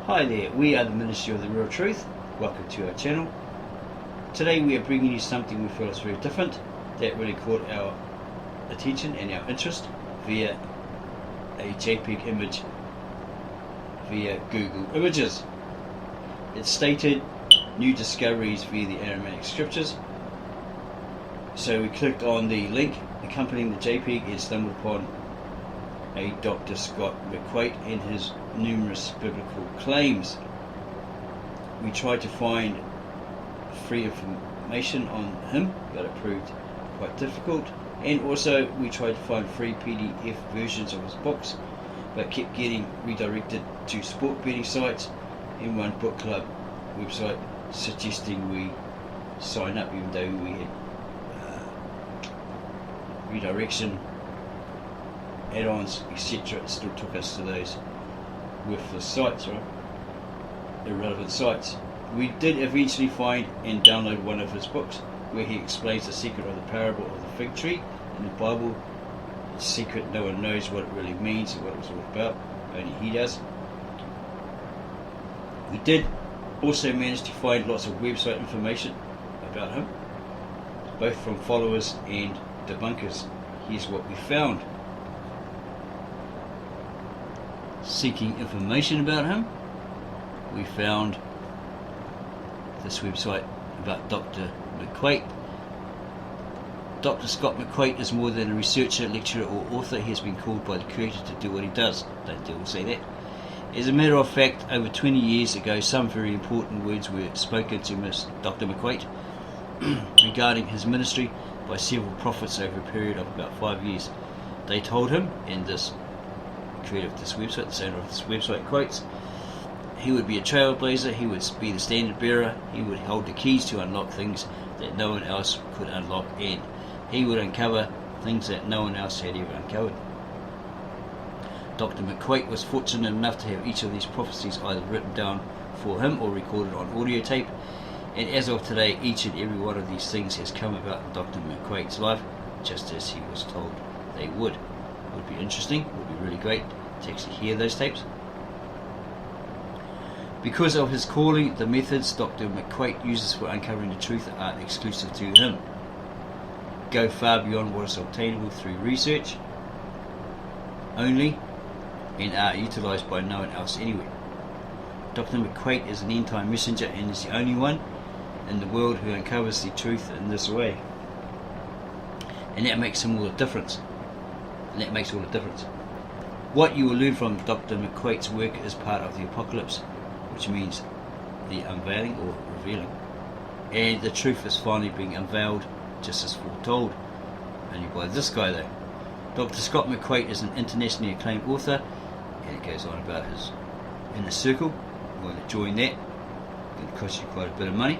Hi there, we are the Ministry of the Real Truth. Welcome to our channel. Today we are bringing you something we feel is very different, that really caught our attention and our interest via a JPEG image via Google Images. It's stated new discoveries via the Aramaic scriptures. So we clicked on the link accompanying the JPEG and stumbled upon a Dr. Scott McQuate and his numerous biblical claims. We tried to find free information on him, but it proved quite difficult, and also we tried to find free PDF versions of his books, but kept getting redirected to sport betting sites and one book club website suggesting we sign up, even though we had redirection add-ons, etc. It still took us to those worthless sites, right? Irrelevant sites. We did eventually find and download one of his books where he explains the secret of the parable of the fig tree in the Bible. It's secret, no one knows what it really means and what it was all about, only he does. We did also manage to find lots of website information about him, both from followers and debunkers. Here's what we found. Seeking information about him, we found this website about Dr. McQuate. Dr. Scott McQuate is more than a researcher, lecturer or author. He has been called by the Creator to do what he does. Don't they all say that? As a matter of fact, over 20 years ago, some very important words were spoken to Dr. McQuate regarding his ministry by several prophets over a period of about 5 years. They told him, and this creator of this website, the owner of this website quotes, he would be a trailblazer, he would be the standard bearer, he would hold the keys to unlock things that no one else could unlock, and he would uncover things that no one else had ever uncovered. Dr. McQuate was fortunate enough to have each of these prophecies either written down for him or recorded on audio tape, and as of today, each and every one of these things has come about in Dr. McQuate's life, just as he was told they would. It would be interesting, it would be really great to actually hear those tapes. Because of his calling, the methods Dr. McQuate uses for uncovering the truth aren't exclusive to him. Go far beyond what is obtainable through research only, and are utilised by no one else anywhere. Dr. McQuate is an end-time messenger and is the only one in the world who uncovers the truth in this way. And that makes him all the difference. What you will learn from Dr. McQuate's work is part of the apocalypse, which means the unveiling or revealing. And the truth is finally being unveiled, just as foretold. Only by this guy though. Dr. Scott McQuate is an internationally acclaimed author, and it goes on about his inner circle. You want to join that, it's going to cost you quite a bit of money,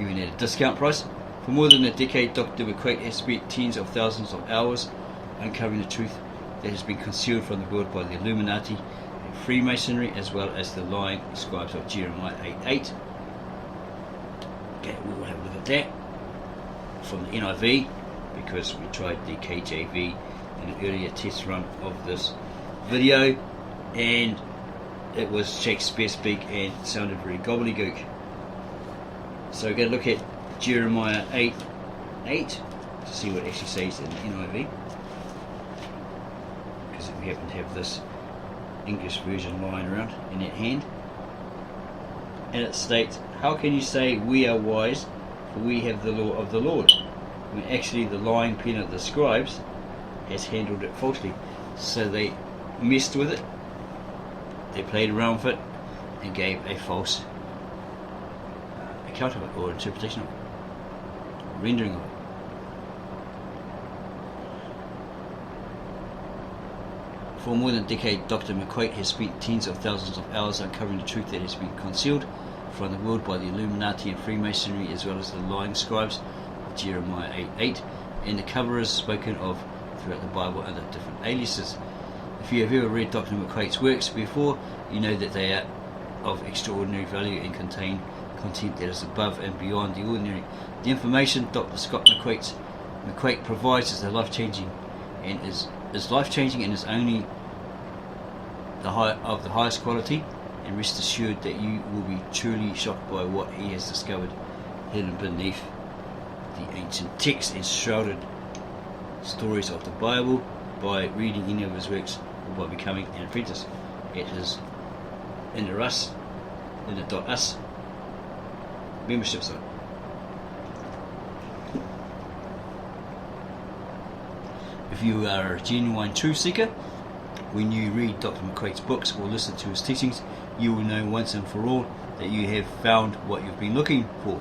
even at a discount price. For more than a decade, Dr. McQuate has spent tens of thousands of hours uncovering the truth that has been concealed from the world by the Illuminati and Freemasonry, as well as the lying scribes of Jeremiah 8:8. Okay, we will have a look at that from the NIV, because we tried the KJV in an earlier test run of this video, and it was Shakespeare speak and sounded very gobbledygook. So we're going to look at Jeremiah 8:8 to see what it actually says in the NIV, because we happen to have this English version lying around in that hand. And it states, "How can you say we are wise, for we have the law of the Lord?" When actually the lying pen of the scribes has handled it falsely. So they messed with it, they played around with it, and gave a false account of it, or interpretation of it, rendering of it. For more than a decade, Dr. McQuate has spent tens of thousands of hours uncovering the truth that has been concealed from the world by the Illuminati and Freemasonry, as well as the lying scribes of Jeremiah 8:8, and the coverers spoken of throughout the Bible under different aliases. If you have ever read Dr. McQuate's works before, you know that they are of extraordinary value and contain content that is above and beyond the ordinary. The information Dr. Scott McQuate provides is life-changing and is only of the highest quality, and rest assured that you will be truly shocked by what he has discovered hidden beneath the ancient text and shrouded stories of the Bible by reading any of his works or by becoming an apprentice at his Inner.us membership site. If you are a genuine truth seeker, when you read Dr. McQuate's books or listen to his teachings, you will know once and for all that you have found what you've been looking for.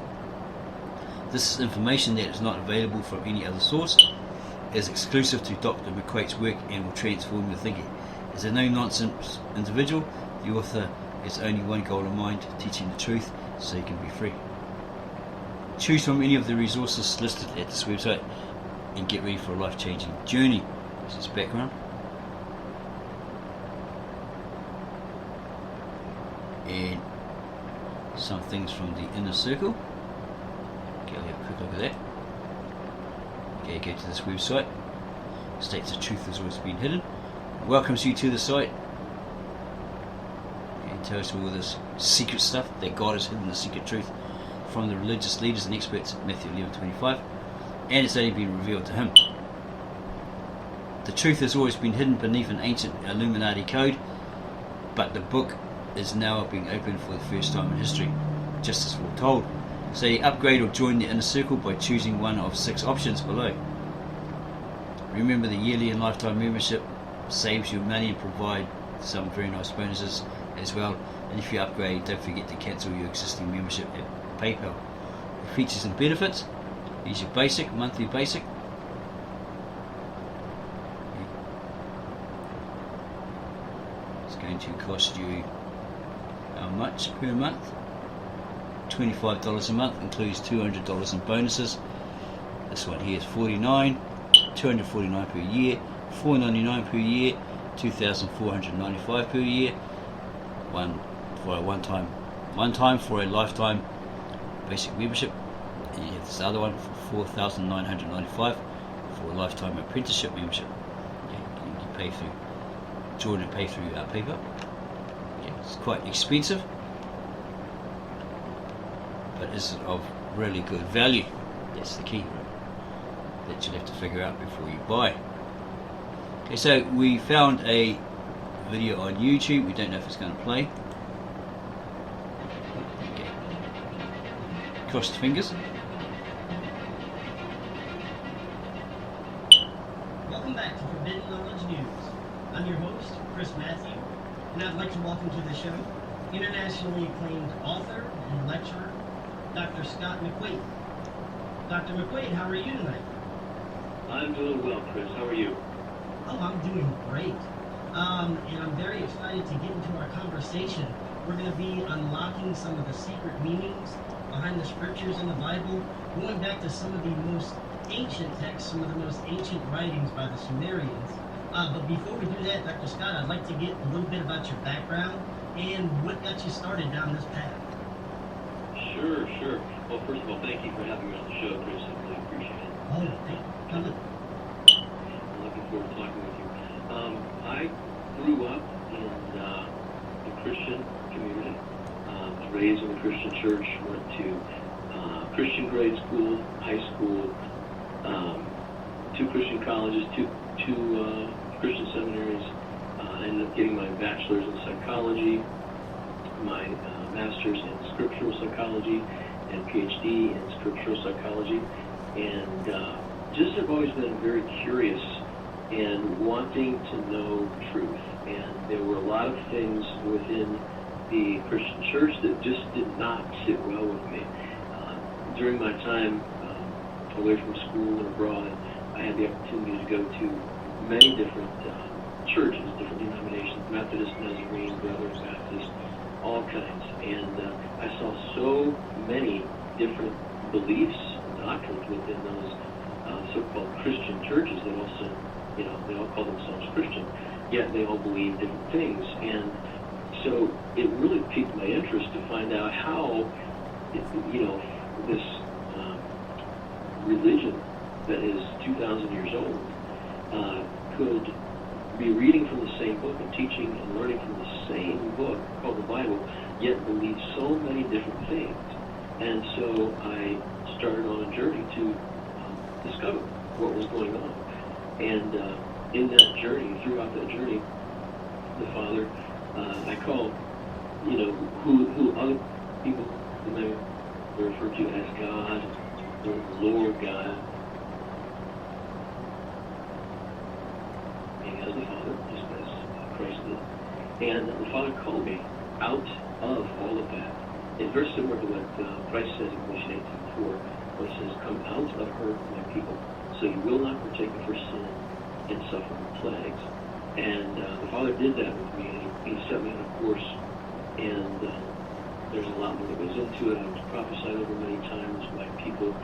This is information that is not available from any other source, is exclusive to Dr. McQuate's work, and will transform your thinking. As a no-nonsense individual, the author has only one goal in mind: teaching the truth so you can be free. Choose from any of the resources listed at this website and get ready for a life-changing journey. This is background. And some things from the inner circle. Okay, I'll have a quick look at that. Okay, go to this website. States the truth has always been hidden. Welcomes you to the site. And tells you all this secret stuff that God has hidden, the secret truth from the religious leaders and experts, Matthew 11:25, and it's only been revealed to him. The truth has always been hidden beneath an ancient Illuminati code, but the book is now being opened for the first time in history, just as foretold. So you upgrade or join the inner circle by choosing one of 6 options below. Remember, the yearly and lifetime membership saves you money and provide some very nice bonuses as well. And if you upgrade, don't forget to cancel your existing membership at PayPal. The features and benefits: here's your basic, monthly basic. It's going to cost you how much per month? $25 a month, includes $200 in bonuses. This one here is $49, $249 per year, $499 per year, $2,495 per year. One time for a lifetime basic membership. And you have this other one for $4,995 for a lifetime apprenticeship membership. You pay through join and pay through PayPal. It's quite expensive, but is of really good value. That's the key that you'll have to figure out before you buy. Okay, so we found a video on YouTube. We don't know if it's going to play. Okay. Crossed fingers. Welcome back to Forbidden Knowledge News. I'm your host, Chris Matthew, and I'd like to welcome to the show internationally acclaimed author and lecturer, Dr. Scott McQuate. Dr. McQuate, how are you tonight? I'm doing well, Chris. How are you? Oh, I'm doing great. And I'm very excited to get into our conversation. We're going to be unlocking some of the secret meanings behind the scriptures in the Bible, going back to some of the most ancient texts, some of the most ancient writings by the Sumerians. But before we do that, Dr. Scott, I'd like to get a little bit about your background and what got you started down this path. Sure. Well, first of all, thank you for having me on the show, Chris. I really appreciate it. Oh, thank you. I'm looking forward to talking with you. I grew up in the Christian community. Was raised in the Christian church. Went to Christian grade school, high school, 2 Christian colleges, two Christian seminaries. I ended up getting my bachelor's in psychology, my master's in scriptural psychology, and PhD in scriptural psychology, and just have always been very curious and wanting to know truth. And there were a lot of things within the Christian church that just did not sit well with me. During my time away from school and abroad, I had the opportunity to go to many different churches, different denominations, Methodist, Nazarene, Brethren, Baptist, all kinds. And I saw so many different beliefs, doctrines within those so-called Christian churches that also, they all call themselves Christian, yet they all believe different things. And so it really piqued my interest to find out how, this religion that is 2,000 years old could be reading from the same book and teaching and learning from the same book called the Bible, yet believe so many different things. And so I started on a journey to discover what was going on. And in that journey, throughout that journey, the Father, I call, who other people may refer to as God, or Lord God, as the Father, just as Christ did. And the Father called me out of all of that. It's very similar to what Christ says in Revelation 18:4, where it says, "Come out of her, my people, so you will not partake of her sin and suffer the plagues." And the Father did that with me, and he set me on a course. And there's a lot more that goes into it. I was prophesied over many times by people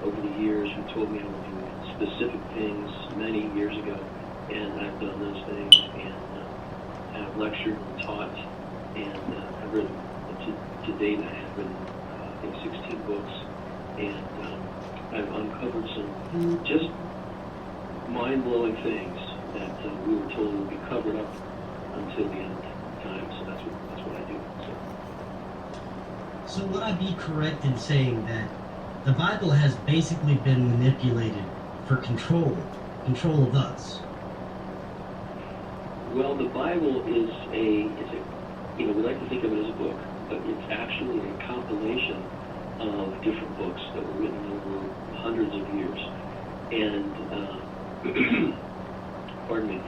over the years who told me I would do specific things many years ago. And I've done those things, and I've lectured and taught, and I've written, to date I have written, I think 16 books, and I've uncovered some just mind-blowing things that we were told would be covered up until the end of time, so that's what I do. So would I be correct in saying that the Bible has basically been manipulated for control of us? Well, the Bible is we like to think of it as a book, but it's actually a compilation of different books that were written over hundreds of years. And, pardon me,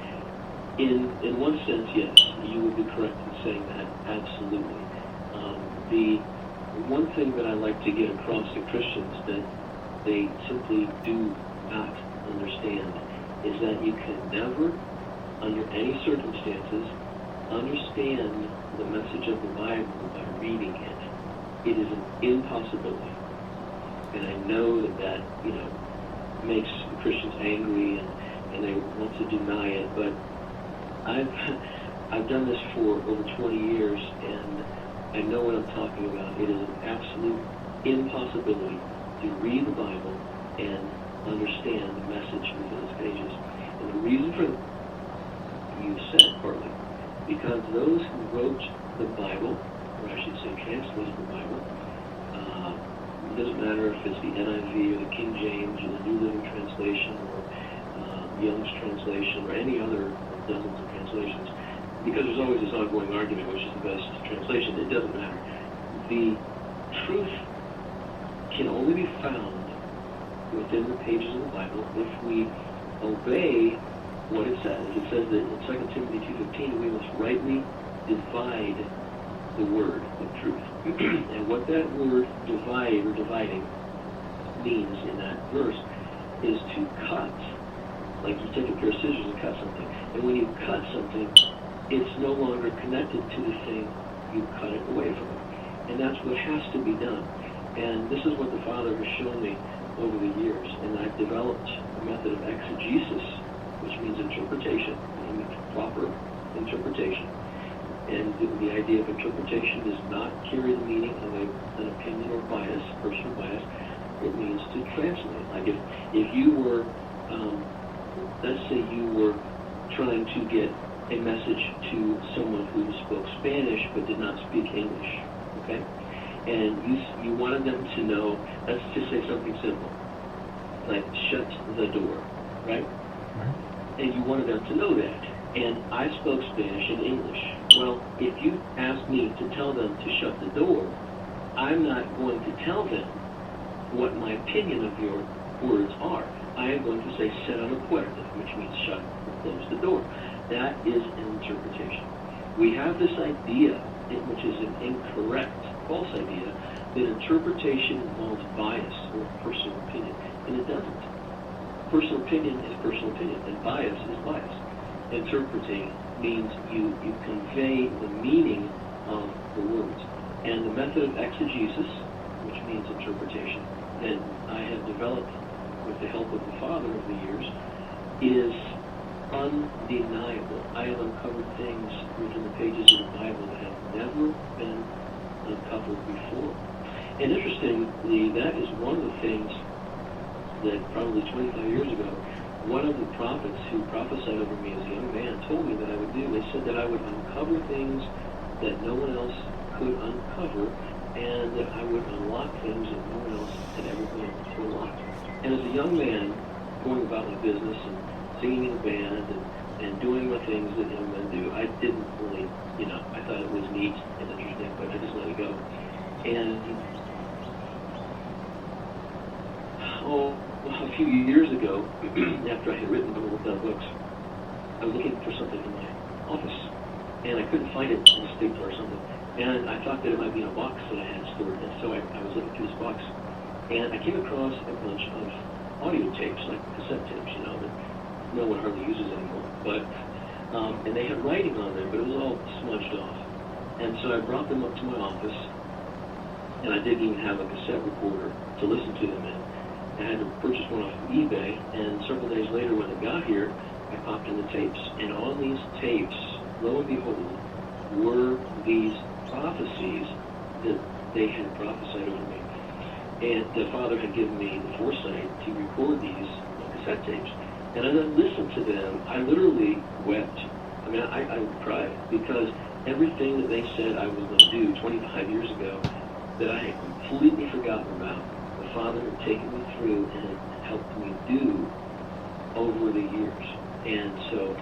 in one sense, yes, you would be correct in saying that, absolutely. The one thing that I like to get across to Christians that they simply do not understand is that you can never, under any circumstances, understand the message of the Bible by reading it. It is an impossibility. And I know that makes Christians angry and they want to deny it, but I've done this for over 20 years, and I know what I'm talking about. It is an absolute impossibility to read the Bible and understand the message within its pages. And the reason for that, you said partly, because those who wrote the Bible, or I should say translated the Bible, it doesn't matter if it's the NIV or the King James or the New Living Translation or Young's Translation or any other dozens of translations, because there's always this ongoing argument which is the best translation. It doesn't matter. The truth can only be found within the pages of the Bible if we obey what it says. It says that in 2 Timothy 2:15 we must rightly divide the word of truth. And what that word divide or dividing means in that verse is to cut. Like you take a pair of scissors and cut something. And when you cut something, it's no longer connected to the thing, you cut it away from it. And that's what has to be done. And this is what the Father has shown me over the years. And I've developed a method of exegesis, which means interpretation, proper interpretation. And the idea of interpretation does not carry the meaning of an opinion or bias, personal bias. It means to translate. Like if you were, let's say you were trying to get a message to someone who spoke Spanish but did not speak English, okay? And you wanted them to know, let's just say something simple, like shut the door, right? And you wanted them to know that. And I spoke Spanish and English. Well, if you ask me to tell them to shut the door, I'm not going to tell them what my opinion of your words are. I am going to say, cierra la puerta, which means shut or close the door. That is an interpretation. We have this idea, which is an incorrect, false idea, that interpretation involves bias or personal opinion, and it doesn't. Personal opinion is personal opinion, and bias is bias. Interpreting means you convey the meaning of the words. And the method of exegesis, which means interpretation, that I have developed with the help of the Father over the years, is undeniable. I have uncovered things within the pages of the Bible that have never been uncovered before. And interestingly, that is one of the things that probably 25 years ago, one of the prophets who prophesied over me as a young man told me that I would do. They said that I would uncover things that no one else could uncover, and that I would unlock things that no one else had ever been able to unlock. And as a young man, going about my business and singing in a band and doing the things that young men do, I didn't really, I thought it was neat and interesting, but I just let it go. And a few years ago, after I had written a couple of books, I was looking for something in my office, and I couldn't find it in a stapler or something. And I thought that it might be in a box that I had stored, and so I was looking through this box, and I came across a bunch of audio tapes, like cassette tapes, that no one hardly uses anymore. But and they had writing on them, but it was all smudged off. And so I brought them up to my office, and I didn't even have a cassette recorder to listen to them in. I had to purchase one off of eBay, and several days later when it got here, I popped in the tapes. And on these tapes, lo and behold, were these prophecies that they had prophesied over me. And the Father had given me the foresight to record these cassette tapes. And as I listened to them, I literally wept. I mean, I cried, because everything that they said I was going to do 25 years ago that I had completely forgotten about, the Father had taken me through and helped me do over the years. And so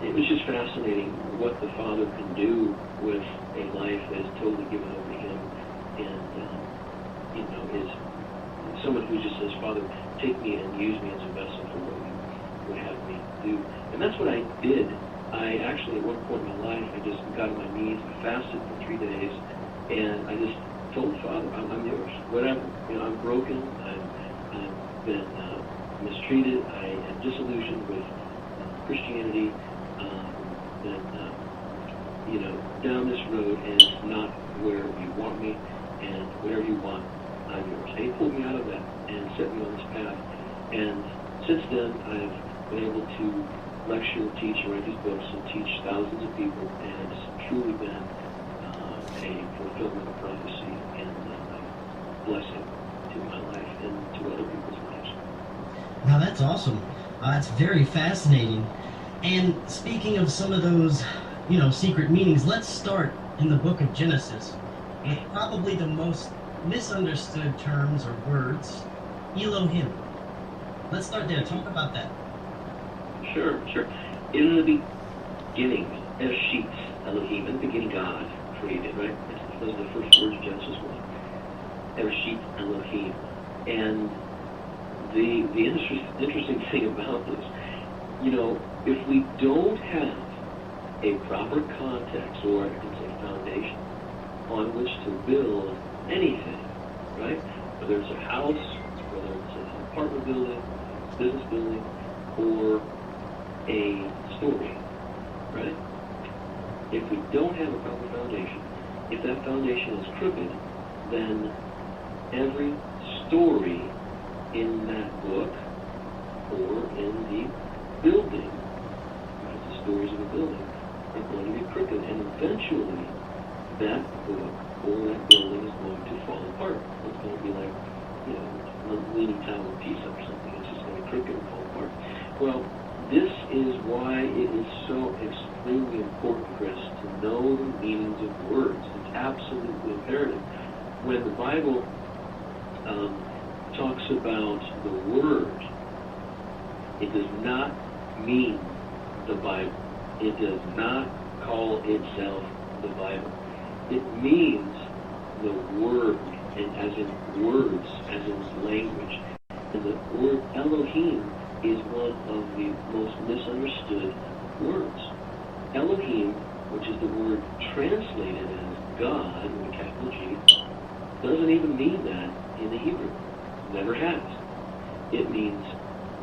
it was just fascinating what the Father can do with a life that is totally given over to Him, and is someone who just says, Father, take me and use me as a vessel for what you would have me do. And that's what I did. I actually, at one point in my life, I just got on my knees, I fasted for 3 days, and I just told the Father, I'm yours, whatever. I'm broken, I've been mistreated, I am disillusioned with Christianity, down this road, and it's not where you want me, and whatever you want, I'm yours. And He pulled me out of that and set me on this path. And since then, I've been able to lecture, teach, and write these books, and teach thousands of people, and it's truly been a fulfillment of prophecy and a blessing to my life and to other people's lives. Now that's awesome. It's very fascinating. And speaking of some of those, secret meanings, let's start in the book of Genesis. And probably the most misunderstood terms or words, Elohim. Let's start there. Talk about that. Sure. In the beginning, Eshit, Elohim, in the beginning God created, right? Those are the first words of Genesis 1. Eshit, Elohim. And the interesting thing about this, if we don't have a proper context, or I can say foundation, on which to build anything, right? Whether it's a house, whether it's an apartment building, business building, or a story, right? If we don't have a proper foundation, if that foundation is crooked, then every story in that book or in the building, right, the stories of a building, are going to be crooked, and eventually that book or that building is going to fall apart. It's going to be like, a leaning tower of Pisa or something. It's just going to be crooked and fall apart. Well, this is why it is so extremely important, Chris, to know the meanings of words. It's absolutely imperative. When the Bible talks about the Word, it does not mean the Bible. It does not call itself the Bible. It means the Word, and as in words, as in language. And the word Elohim is one of the most misunderstood words. Elohim, which is the word translated as God with a capital G, doesn't even mean that in the Hebrew. Never has. It means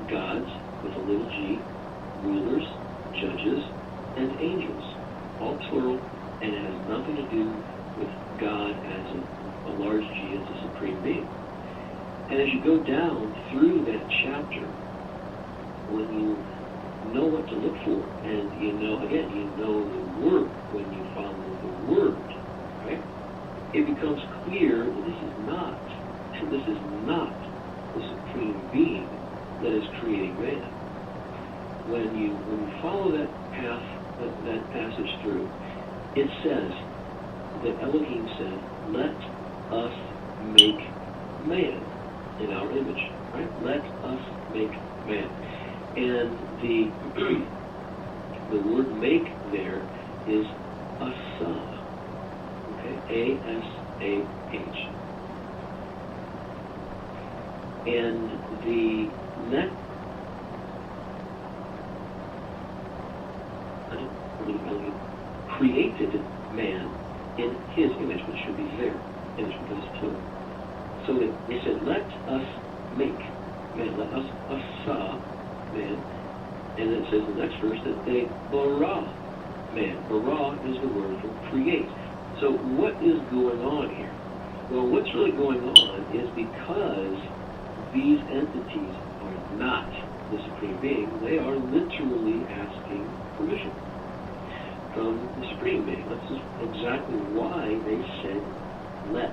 gods with a little g, rulers, judges, and angels, all plural, and it has nothing to do with God as a large G, as a supreme being. And as you go down through that chapter, when you know what to look for, and you know the word, when you follow the word, right? It becomes clear that this is not the supreme being that is creating man. When you follow that path, that passage through, it says that Elohim said, "Let us make man in our image." Right? Let us make man. And the the word "make" there is asah. Okay, A-S-A-H. And the next created man in his image, which should be their image because it's plural. So they said, "Let us make man, let us asah man," and then it says in the next verse that they bara man. Bara is the word for create. So what is going on here? Well, what's really going on is because these entities are not the Supreme Being, they are literally asking permission from the Supreme Being. That's just exactly why they said, let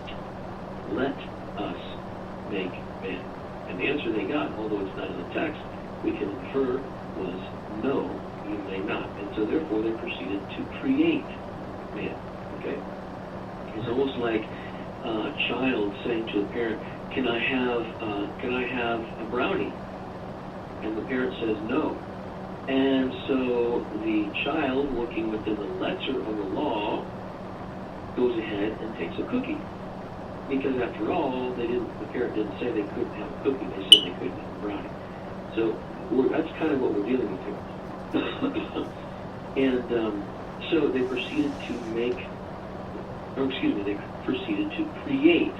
us make man. And the answer they got, although it's not in the text, we can infer was, no, you may not. And so therefore they proceeded to create man. Okay? It's almost like a child saying to a parent, can I have a brownie? And the parent says no. And so the child, working within the letter of the law, goes ahead and takes a cookie. Because after all, the parent didn't say they couldn't have a cookie, they said they couldn't have a brownie. So that's kind of what we're dealing with here. And so they proceeded they proceeded to create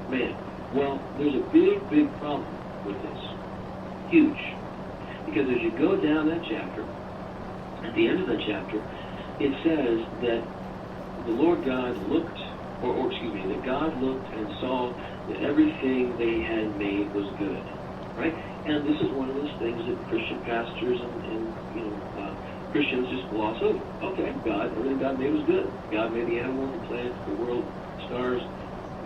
man. Well, there's a big problem with this. Huge. Because as you go down that chapter, at the end of that chapter, it says that the Lord God looked, that God looked and saw that everything they had made was good. Right? And this is one of those things that Christian pastors and Christians just gloss over. Okay, everything God made was good. God made the animals, the plants, the world, stars,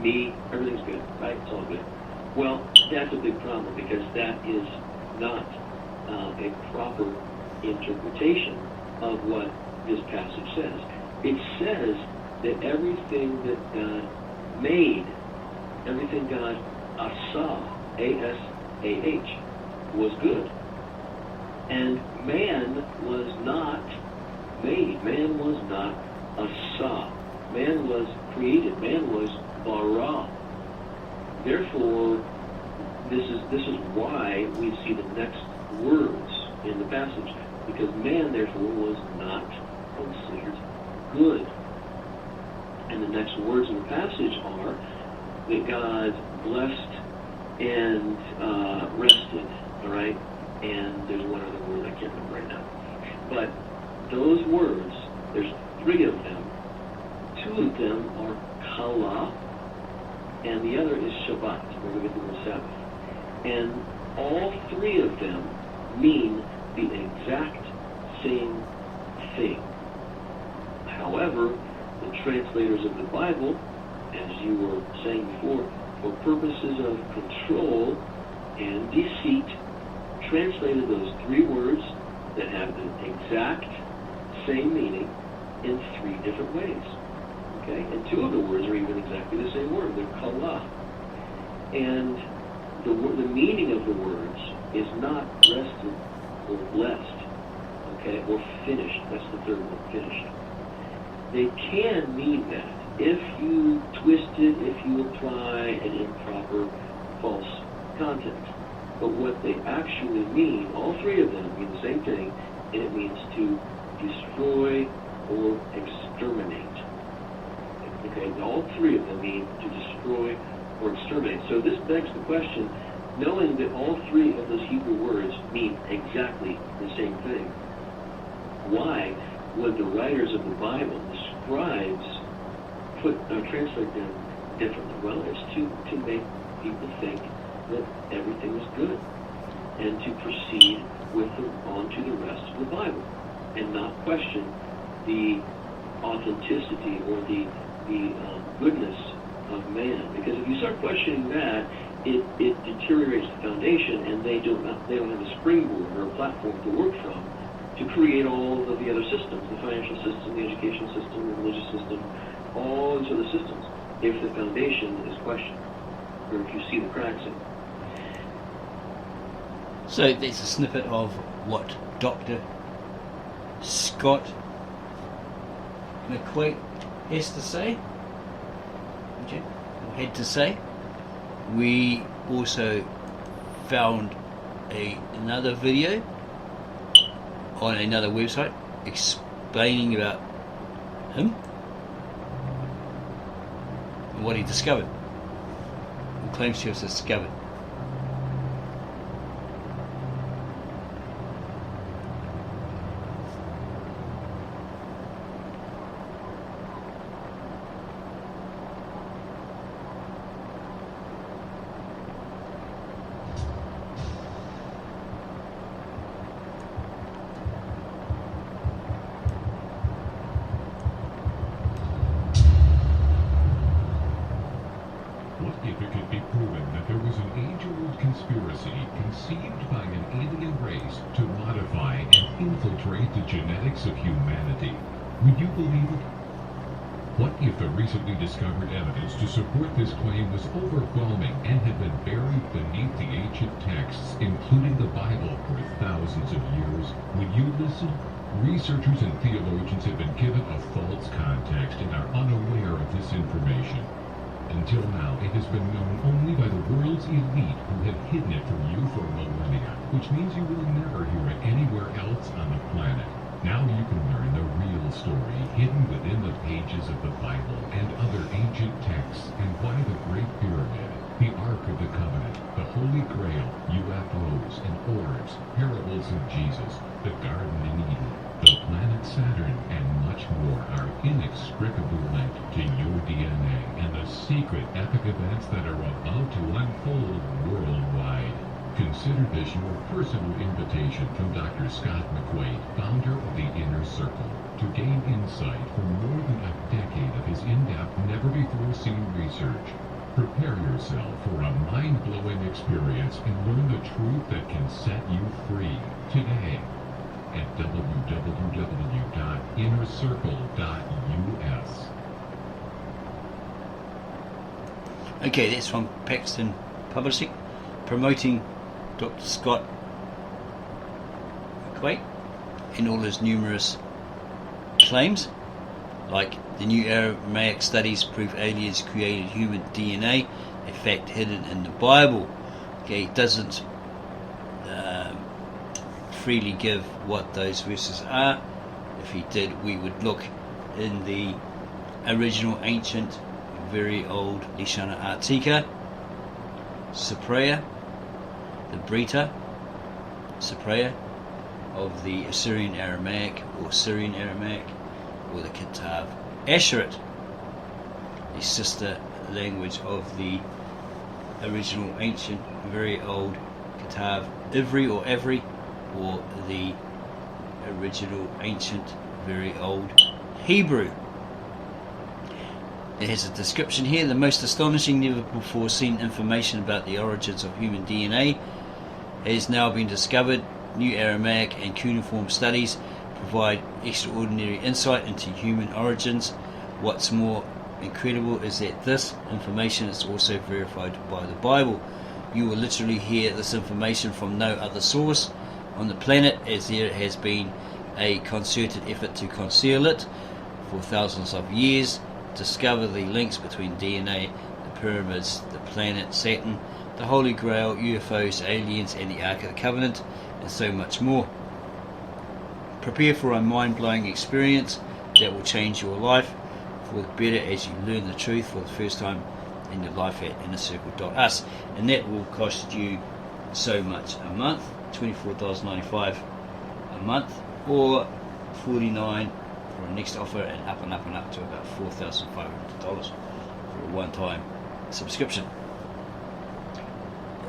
me, everything's good, right? It's all good. Well, that's a big problem because that is not a proper interpretation of what this passage says. It says that everything that God made, everything God asah, A-S-A-H, was good. And man was not made. Man was not asah. Man was created. Man was bara. Therefore, this is why we see the next words in the passage, because man, therefore, was not considered good. And the next words in the passage are that God blessed and rested, all right? And there's one other word I can't remember right now. But those words, there's 3 of them. 2 of them are kala, and the other is Shabbat, where we get the word Sabbath. And all 3 of them mean the exact same thing. However, the translators of the Bible, as you were saying before, for purposes of control and deceit, translated those 3 words that have the exact same meaning in 3 different ways. Okay? And 2 of the words are even exactly the same word. They're kala. And the meaning of the words is not rested or blessed, okay, or finished. That's the third one, finished. They can mean that if you twist it, if you apply an improper, false context. But what they actually mean, all 3 of them mean the same thing, and it means to destroy or exterminate. Okay, all 3 of them mean to destroy or exterminate. So this begs the question, knowing that all 3 of those Hebrew words mean exactly the same thing, why would the writers of the Bible, the scribes, translate them differently? Well, it's to make people think that everything was good and to proceed with them on to the rest of the Bible and not question the authenticity or the goodness of man. Because if you start questioning that, it deteriorates the foundation, and they don't have a springboard or a platform to work from to create all of the other systems, the financial system, the education system, the religious system, all these other systems, if the foundation is questioned, or if you see the cracks in it. So there's a snippet of what Dr. Scott McQuate has to say, okay, or had to say. We also found another video on another website explaining about him and what he discovered, or claims to have discovered. If it could be proven that there was an age-old conspiracy conceived by an alien race to modify and infiltrate the genetics of humanity, would you believe it? What if the recently discovered evidence to support this claim was overwhelming and had been buried beneath the ancient texts, including the Bible, for thousands of years? Would you listen? Researchers and theologians have been given a false context and are unaware of this information. Until now, it has been known only by the world's elite who have hidden it from you for millennia, which means you will never hear it anywhere else on the planet. Now you can learn the real story hidden within the pages of the Bible and other ancient texts, and why the Great Pyramid, the Ark of the Covenant, the Holy Grail, UFOs and orbs, parables of Jesus, the Garden in Eden, the planet Saturn, and much more are inextricably linked to your DNA and the secret epic events that are about to unfold worldwide. Consider this your personal invitation from Dr. Scott McQuate, founder of the Inner Circle, to gain insight from more than a decade of his in-depth, never-before-seen research. Prepare yourself for a mind-blowing experience and learn the truth that can set you free today at www.innercircle.us. Okay, that's from Paxton Publishing, promoting Dr. Scott McQuate and all his numerous claims, like the new Aramaic studies prove aliens created human DNA, a fact hidden in the Bible. Okay, he doesn't freely give what those verses are. If he did, we would look in the original ancient, very old Lishana Artika, Cypriot, the Brita, Cypriot of the Assyrian Aramaic or Syrian Aramaic, or the Kitab Asherit, the sister language of the original ancient, very old Kitab Ivri or Avri, or the original ancient, very old Hebrew. It has a description here: the most astonishing, never before seen information about the origins of human DNA has now been discovered. New Aramaic and cuneiform studies provide extraordinary insight into human origins. What's more incredible is that this information is also verified by the Bible. You will literally hear this information from no other source on the planet, as there has been a concerted effort to conceal it for thousands of years. Discover the links between DNA, the pyramids, the planet Saturn, the Holy Grail, UFOs, aliens, and the Ark of the Covenant, and so much more. Prepare for a mind-blowing experience that will change your life for the better as you learn the truth for the first time in your life at innercircle.us. And that will cost you so much a month, $24.95 a month, or $49 for a next offer, and up to about $4,500 for a one-time subscription.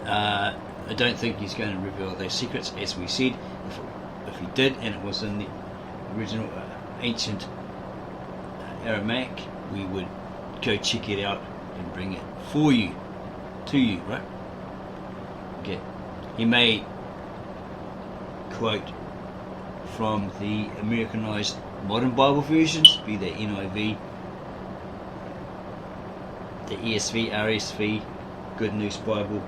I don't think he's going to reveal those secrets, as we said. If he did, and it was in the original ancient Aramaic, we would go check it out and bring it for you, to you, right? Okay. He may quote from the Americanized modern Bible versions, be that NIV, the ESV, RSV, Good News Bible,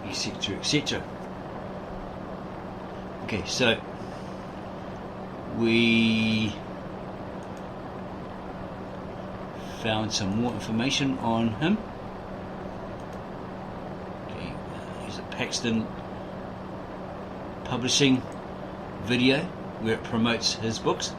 etc., etc. Okay, so we found some more information on him. Okay, he's a Paxton Publishing video where it promotes his books.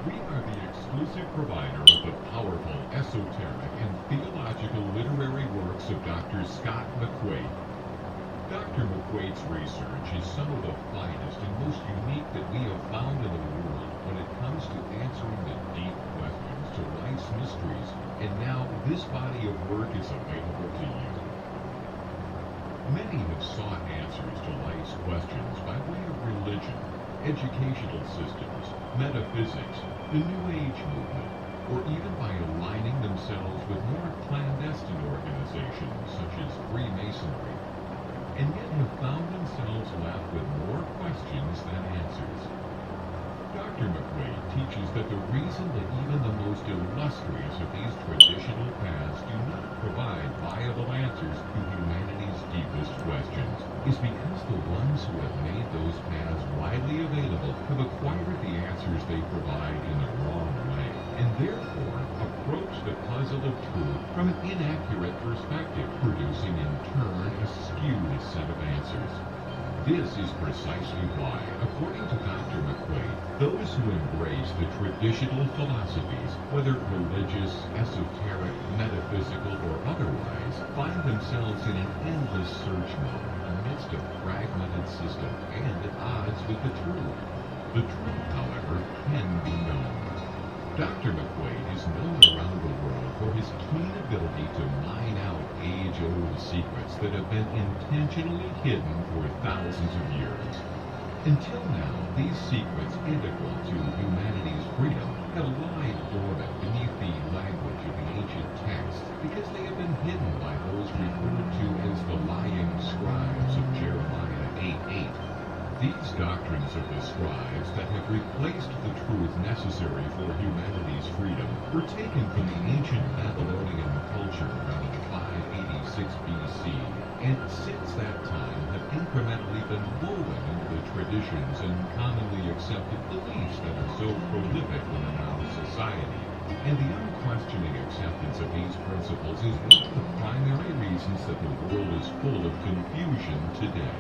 We are the exclusive provider of the powerful, esoteric, and theological literary works of Dr. Scott McQuate. Dr. McQuate's research is some of the finest and most unique that we have found in the world when it comes to answering the deep questions to life's mysteries, and now this body of work is available to you. Many have sought answers to life's questions by way of religion, educational systems, metaphysics, the New Age movement, or even by aligning themselves with more clandestine organizations such as Freemasonry, and yet have found themselves left with more questions than answers. Dr. McQuate teaches that the reason that even the most illustrious of these traditional paths do not provide viable answers to humanity's deepest questions is because the ones who have made those paths widely available have acquired the answers they provide in the wrong way, and therefore approach the puzzle of truth from an inaccurate perspective, producing in turn a skewed set of answers. This is precisely why, according to Dr. McQuate, those who embrace the traditional philosophies, whether religious, esoteric, metaphysical, or otherwise, find themselves in an endless search mode amidst a fragmented system and at odds with the truth. The truth, however, can be known. Dr. McQuate is known around the world for his keen ability to mine out age-old secrets that have been intentionally hidden for thousands of years. Until now, these secrets integral to humanity's freedom have lied dormant beneath the language of the ancient texts because they have been hidden by those referred to as the lying scribes of Jeremiah 8:8. These doctrines of the scribes that have replaced the truth necessary for humanity's freedom were taken from the ancient Babylonian culture around 586 BC, and since that time have incrementally been woven into the traditions and commonly accepted beliefs that are so prolific in our society. And the unquestioning acceptance of these principles is one of the primary reasons that the world is full of confusion today.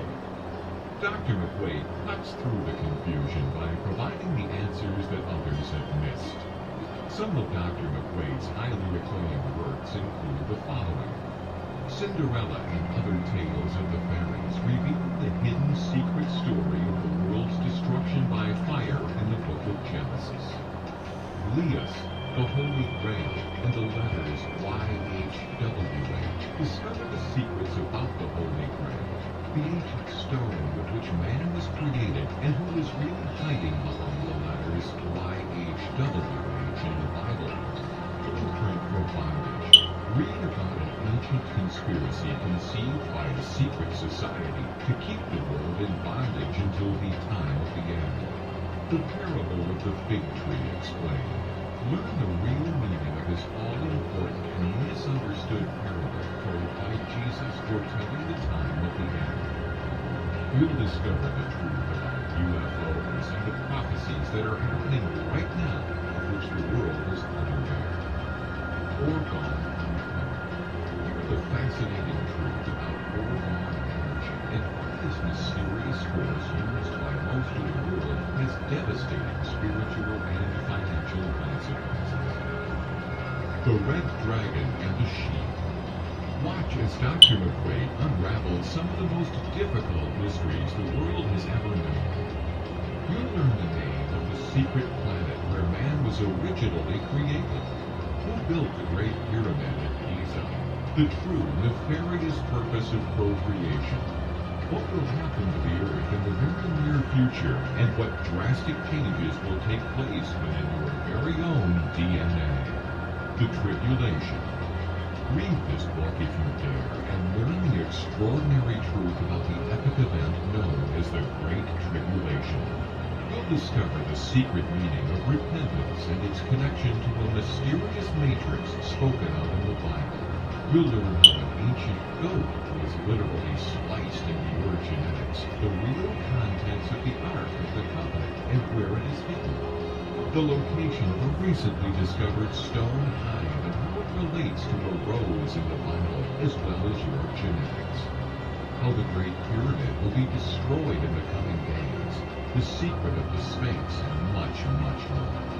Dr. McQuate cuts through the confusion by providing the answers that others have missed. Some of Dr. McQuate's highly acclaimed works include the following: Cinderella and Other Tales of the Fairies reveal the hidden secret story of the world's destruction by fire in the book of Genesis. Leas, the Holy Grail, and the letters YHWH discover the secrets about the Holy Grail, the ancient stone with which man was created and who was really hiding behind the letters YHWH in the Bible. Blueprint for Bondage. Read about an ancient conspiracy conceived by a secret society to keep the world in bondage until the time of the end. The Parable of the Fig Tree Explained. Learn the real meaning of this all-important and misunderstood parable told by Jesus foretelling the time of the end. You'll discover the truth about UFOs and the prophecies that are happening right now, of which the world is unaware. Orgone uncovered. Hear the fascinating truth about orgone energy and how this mysterious force used by most of the world has devastating spiritual and financial consequences. The Red Dragon and the Sheep. Watch as Dr. McQuate unravels some of the most difficult mysteries the world has ever known. You'll learn the name of the secret planet where man was originally created, who built the Great Pyramid at Giza, the true nefarious purpose of procreation, what will happen to the earth in the very near future, and what drastic changes will take place within your very own DNA. The Tribulation. Read this book if you dare, and learn the extraordinary truth about the epic event known as the Great Tribulation. You'll discover the secret meaning of repentance and its connection to a mysterious matrix spoken of in the Bible. You'll learn how an ancient goat was literally spliced into your genetics, the real contents of the Ark of the Covenant, and where it is hidden. The location of a recently discovered stone hive and how it relates to a rose in the Bible, as well as your genetics. How the Great Pyramid will be destroyed in the coming days, the secret of the Sphinx, and much, much more.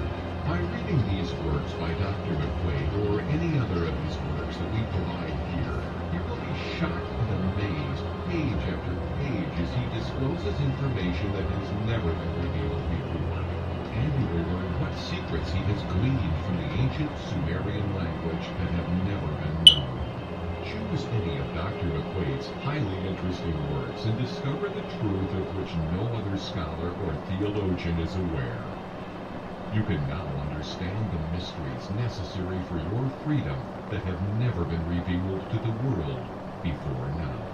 By reading these works by Dr. McQuate, or any other of his works that we provide here, you will be shocked and amazed, page after page, as he discloses information that has never been revealed before. And you will learn what secrets he has gleaned from the ancient Sumerian language that have never been known. Choose any of Dr. McQuate's highly interesting works and discover the truth of which no other scholar or theologian is aware. You can now understand the mysteries necessary for your freedom that have never been revealed to the world before now.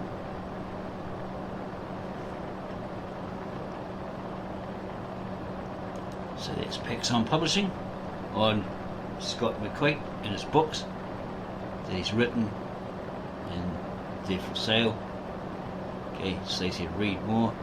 So that's Paxson Publishing on Scott McQuate and his books that he's written and they're for sale. Okay, Stacey, read more.